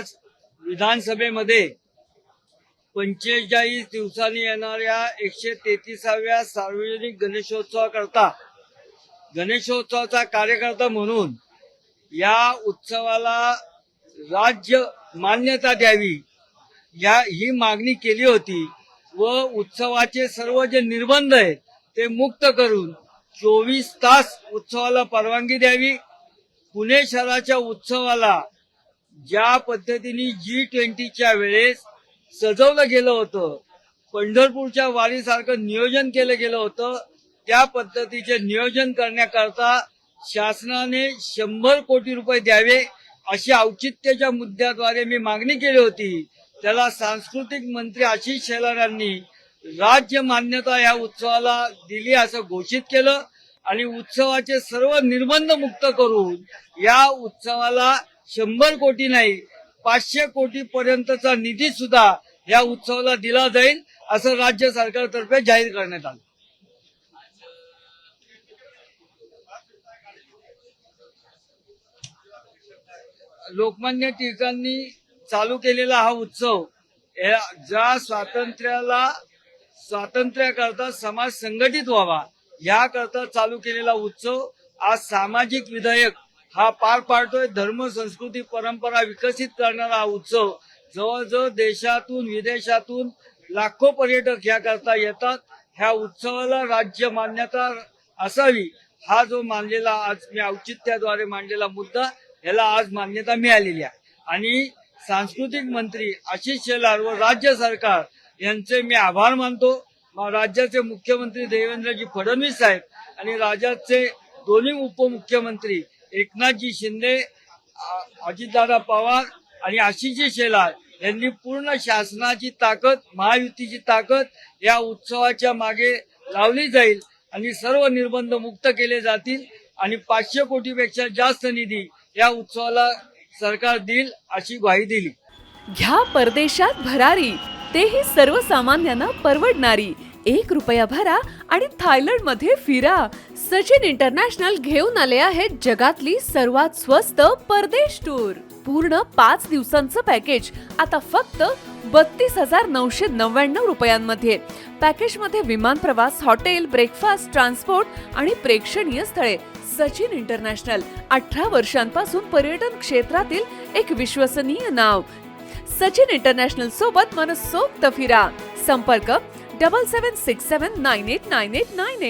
आज विधानसभेमध्ये 45 दिवसांनी येणाऱ्या 133व्या सार्वजनिक गणेशोत्सवाकरता गणेशोत्सवाचा कार्यकर्ता म्हणून या उत्सवाला राज्य मान्यता द्यावी ही मागणी केली होती व उत्सवाचे सर्व जे निर्बंध आहेत ते मुक्त करून 24 तास उत्सवाला परवानगी द्यावी। पुणे शहराच्या उत्सवाला ज्या पद्धतीने G20च्या वेळेस सजवलं गेलं होतं, पंढरपूरच्या वारीसारखं नियोजन केलं गेलं होतं, त्या पद्धतीचे नियोजन करण्याकरता शासनाने 100 कोटी रुपये द्यावे अशी औचित्याच्या मुद्द्याद्वारे मी मागणी केली होती। त्याला सांस्कृतिक मंत्री आशिष शेलार यांनी राज्य मान्यता या उत्सवाला दिली असं घोषित केलं आणि उत्सवाचे सर्व निर्बंध मुक्त करून या उत्सवाला 100 कोटी नाही 500 कोटी पर्यंतचा निधी सुद्धा या उत्सवाला दिला जाईल असं राज्य सरकारतर्फे जाहीर करण्यात आलं। लोकमान्य टिळकांनी चालू केलेला हा उत्सव ज्या स्वातंत्र्याकरता समाज संघटित व्हावा याकरता चालू केलेला उत्सव आज सामाजिक विधेयक हा पार पाडतोय। धर्म संस्कृती परंपरा विकसित करणारा हा उत्सव जवळजवळ देशातून विदेशातून लाखो पर्यटक याकरता येतात। ह्या उत्सवाला राज्य मान्यता असावी हा जो मानलेला आज मी औचित्याद्वारे मांडलेला मुद्दा याला आज मान्यता मिळालेली आहे आणि सांस्कृतिक मंत्री आशिष शेलार व राज्य सरकार यांचे मी आभार मानतो। राज्याचे मुख्यमंत्री देवेंद्रजी फडणवीस साहेब आणि राज्याचे दोन्ही उपमुख्यमंत्री एकनाथजी शिंदे, अजितदादा पवार आणि आशिषजी शेलार यांनी पूर्ण शासनाची ताकद महायुतीची ताकद या उत्सवाच्या मागे लावली जाईल आणि सर्व निर्बंध मुक्त केले जातील आणि 500 कोटीपेक्षा जास्त निधी या उत्सवाला सरकार देईल अशी ग्वाही दिली। घ्या परदेशात भरारी, तेही सर्वसामान्यांना परवडणारी। 1 रुपया भरा आणि थायलंड मध्ये फिरा। सचिन इंटरनॅशनल घेऊन आले आहेत जगातली सर्वात स्वस्त परदेश टूर। पूर्ण 5 दिवसांचं पॅकेज आता फक्त 32,999 रुपयांमध्ये। पॅकेज मध्ये विमान प्रवास, हॉटेल, ब्रेकफास्ट, ट्रान्सपोर्ट आणि प्रेक्षणीय स्थळे। सचिन इंटरनॅशनल 18 वर्षांपासून पर्यटन क्षेत्रातील एक विश्वसनीय नाव। सचिन इंटरनॅशनल सोबत मनसोक्त फिरा। संपर्क 7767989898।